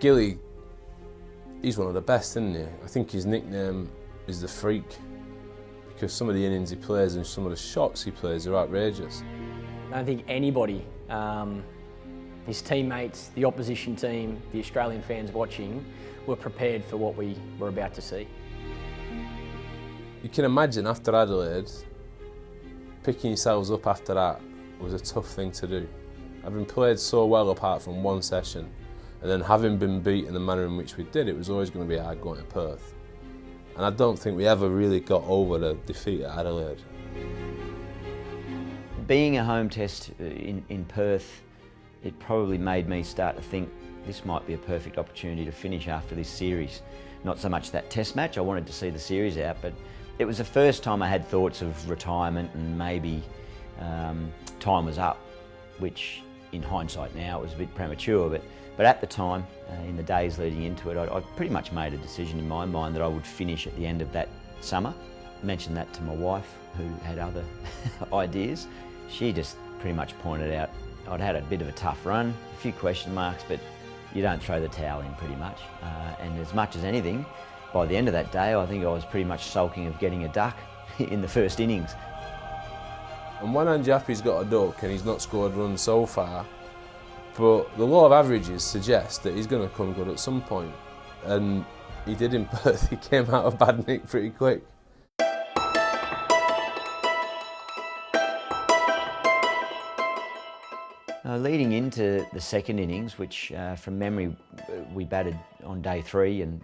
Gilly, he's one of the best, isn't he? I think his nickname is the Freak, because some of the innings he plays and some of the shots he plays are outrageous. I don't think anybody, his teammates, the opposition team, the Australian fans watching, were prepared for what we were about to see. You can imagine after Adelaide, picking yourselves up after that was a tough thing to do. Having played so well apart from one session, and then having been beat in the manner in which we did, it was always going to be hard going to Perth. And I don't think we ever really got over the defeat at Adelaide. Being a home test in Perth, it probably made me start to think this might be a perfect opportunity to finish after this series. Not so much that test match, I wanted to see the series out, but it was the first time I had thoughts of retirement and maybe time was up, which in hindsight now it was a bit premature, but at the time, in the days leading into it, I pretty much made a decision in my mind that I would finish at the end of that summer. I mentioned that to my wife, who had other ideas. She just pretty much pointed out I'd had a bit of a tough run, a few question marks, but you don't throw the towel in pretty much. And as much as anything, by the end of that day, I think I was pretty much sulking of getting a duck in the first innings. On one hand, Jappy's got a duck and he's not scored runs so far, but the law of averages suggests that he's going to come good at some point. And he did in Perth. He came out of bad nick pretty quick. Leading into the second innings, which from memory we batted on day 3, and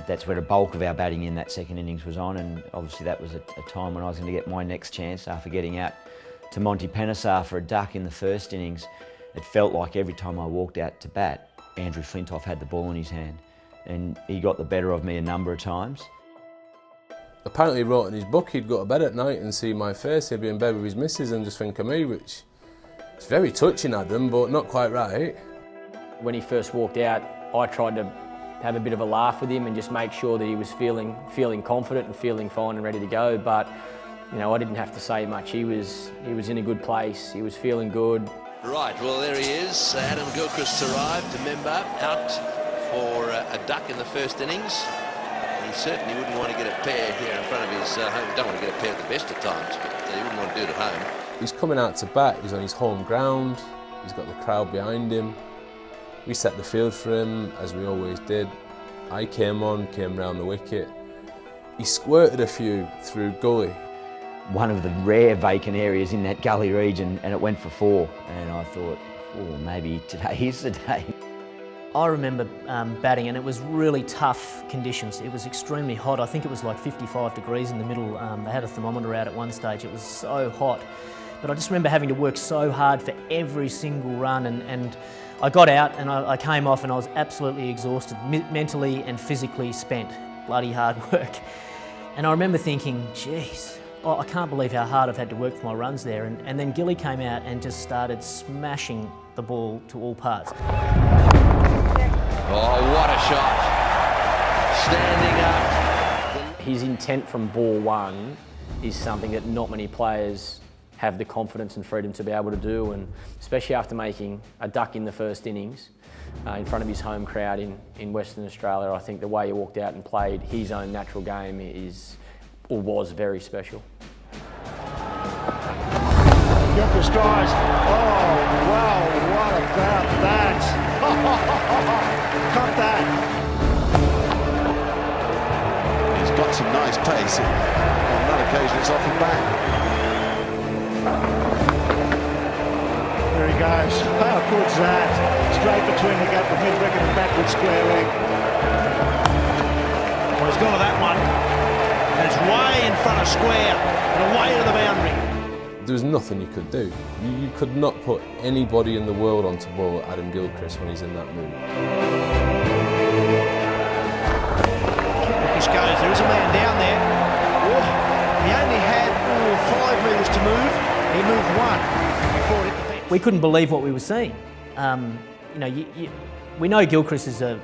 that's where the bulk of our batting in that second innings was on, and obviously that was a time when I was going to get my next chance after getting out to Monty Penisar for a duck in the first innings. It felt like every time I walked out to bat, Andrew Flintoff had the ball in his hand, and he got the better of me a number of times. Apparently he wrote in his book he'd go to bed at night and see my face, he'd be in bed with his missus and just think of me, which is very touching, Adam, but not quite right. When he first walked out, I tried to have a bit of a laugh with him and just make sure that he was feeling confident and feeling fine and ready to go. But you know, I didn't have to say much. He was in a good place. He was feeling good. Right, well there he is. Adam Gilchrist arrived, a member, out for a duck in the first innings. He certainly wouldn't want to get a pair here in front of his home. Don't want to get a pair at the best of times, but he wouldn't want to do it at home. He's coming out to bat, he's on his home ground, he's got the crowd behind him. We set the field for him, as we always did. I came round the wicket. He squirted a few through gully. One of the rare vacant areas in that gully region, and it went for 4. And I thought, oh, maybe today is the day. I remember batting, and it was really tough conditions. It was extremely hot. I think it was like 55 degrees in the middle. They had a thermometer out at one stage. It was so hot. But I just remember having to work so hard for every single run, and I got out and I came off and I was absolutely exhausted, mentally and physically spent. Bloody hard work. And I remember thinking, geez, I can't believe how hard I've had to work for my runs there. And then Gilly came out and just started smashing the ball to all parts. Oh, what a shot. Standing up. His intent from ball one is something that not many players have the confidence and freedom to be able to do, and especially after making a duck in the first innings in front of his home crowd in Western Australia. I think the way he walked out and played his own natural game was very special. Gilchrist drives. Oh, wow, what about that? Cut that. He's got some nice pace. On that occasion, it's off and back. There he goes. How good's that? Straight between the gap of mid-wicket and backward square leg. Well, he's gone to that one. And it's way in front of square and away to the boundary. There was nothing you could do. You could not put anybody in the world onto bowl at Adam Gilchrist when he's in that mood. Gilchrist goes. There is a man down there. Oh, he only had 5 metres to move. He moved 1 before it hit the fence. We couldn't believe what we were seeing. We know Gilchrist is an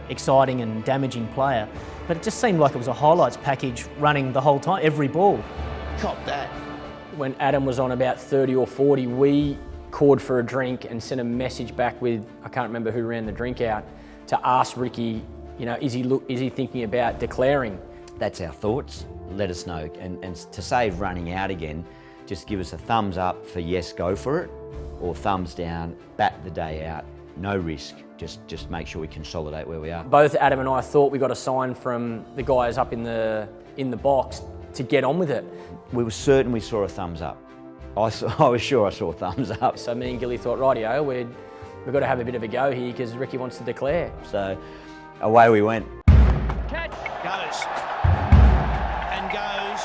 exciting and damaging player, but it just seemed like it was a highlights package running the whole time, every ball. Cop that. When Adam was on about 30 or 40, we called for a drink and sent a message back with, I can't remember who ran the drink out, to ask Ricky, you know, is he thinking about declaring? That's our thoughts. Let us know. And to save running out again, just give us a thumbs up for yes, go for it, or thumbs down, bat the day out, no risk. Just make sure we consolidate where we are. Both Adam and I thought we got a sign from the guys up in the box to get on with it. We were certain we saw a thumbs up. I was sure I saw a thumbs up. So me and Gilly thought, rightio, we've got to have a bit of a go here because Ricky wants to declare. So away we went. Catch. Goes. And goes.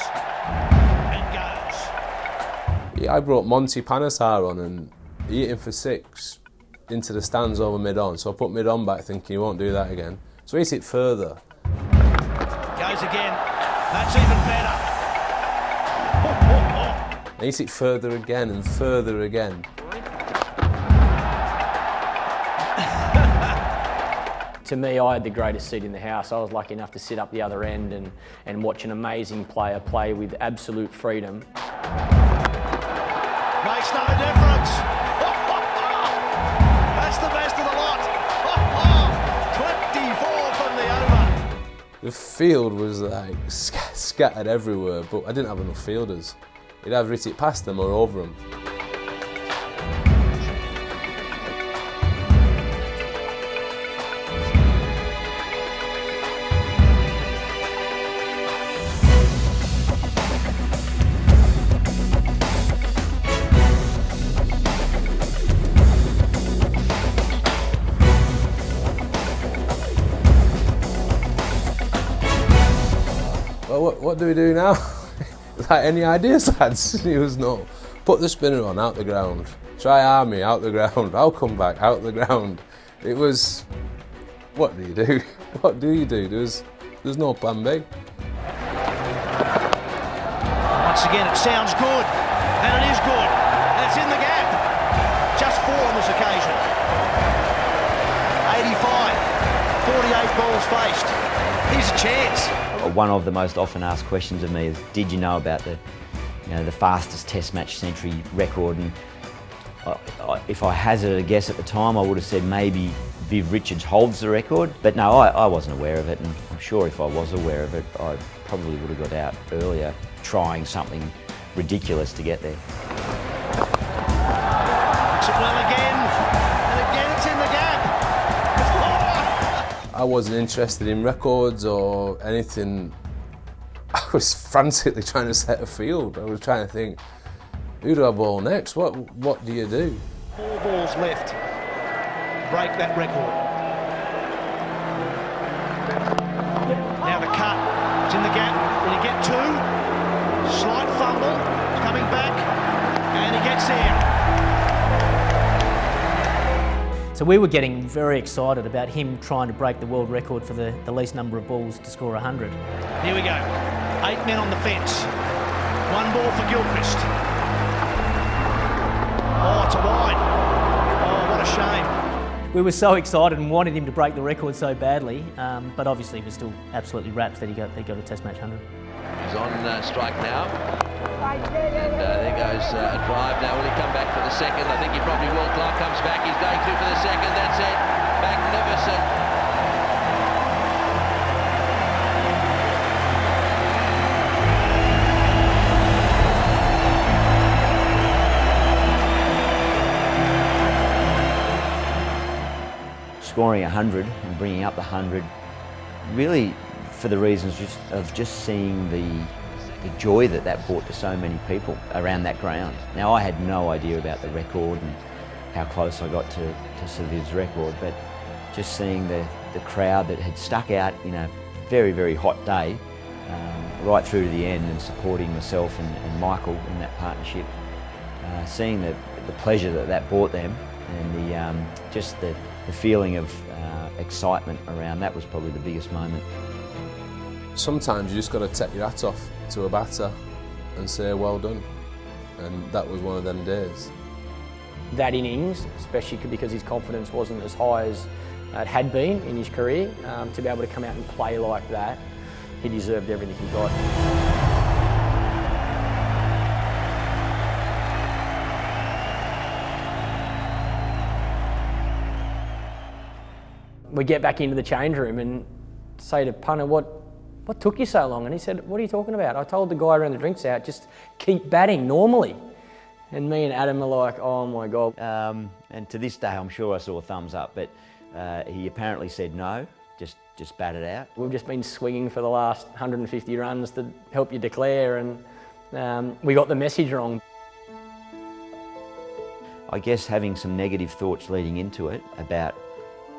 And goes. Yeah, I brought Monty Panesar on and he hit him for 6 into the stands over mid-on. So I put mid-on back thinking he won't do that again. So he's hit further. Goes again. That's even better. And he's hit further again and further again. To me, I had the greatest seat in the house. I was lucky enough to sit up the other end and watch an amazing player play with absolute freedom. Makes no difference. That's the best of the lot. 24 from the over. The field was like scattered everywhere, but I didn't have enough fielders. He'd either hit it past them or over them. Well, what do we do now? Like, any ideas, lads? He was no. Put the spinner on, out the ground. Try army, out the ground. I'll come back, out the ground. It was, what do you do? What do you do? There's no plan B. Once again, it sounds good, and it is good, and it's in the gap. Just 4 on this occasion. 85, 48 balls faced. Here's a chance. One of the most often asked questions of me is, did you know about the fastest Test match century record? And if I hazarded a guess at the time, I would have said maybe Viv Richards holds the record. But no, I wasn't aware of it, and I'm sure if I was aware of it, I probably would have got out earlier, trying something ridiculous to get there. It's well again, and again it's in the gap. I wasn't interested in records or anything. I was frantically trying to set a field. I was trying to think, who do I bowl next? What do you do? 4 balls left. Break that record. Now the cut. It's in the gap. Will he get 2? Slight fumble. He's coming back. And he gets there. So we were getting very excited about him trying to break the world record for the least number of balls to score 100. Here we go. 8 men on the fence. 1 ball for Gilchrist. Oh, it's a wide. Oh, what a shame. We were so excited and wanted him to break the record so badly, but obviously we're still absolutely rapt that he got a Test match 100. He's on strike now. And there goes a drive now. Will he come back for the second? I think he probably will. Clark comes back. He's going through for the second. That's it. Magnificent. Scoring 100 and bringing up the 100, really for the reasons of just seeing the joy that brought to so many people around that ground. Now, I had no idea about the record and how close I got to Saviv's record, but just seeing the crowd that had stuck out in a very, very hot day right through to the end, and supporting myself and Michael in that partnership, seeing the pleasure that brought them, and just the feeling of excitement around that was probably the biggest moment. Sometimes you just got to take your hat off to a batter and say well done, and that was one of them days. That innings, especially because his confidence wasn't as high as it had been in his career, to be able to come out and play like that, he deserved everything he got. we get back into the change room and say to punter, what took you so long? And he said, what are you talking about? I told the guy around the drinks out, just keep batting normally. And me and Adam are like, oh my God. And to this day, I'm sure I saw a thumbs up, but he apparently said no, just bat it out. We've just been swinging for the last 150 runs to help you declare, and we got the message wrong. I guess having some negative thoughts leading into it about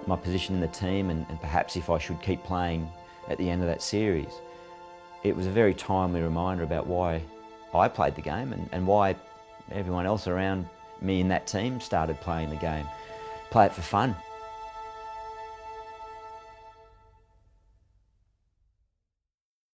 my position in the team and perhaps if I should keep playing at the end of that series, it was a very timely reminder about why I played the game and why everyone else around me in that team started playing the game. Play it for fun.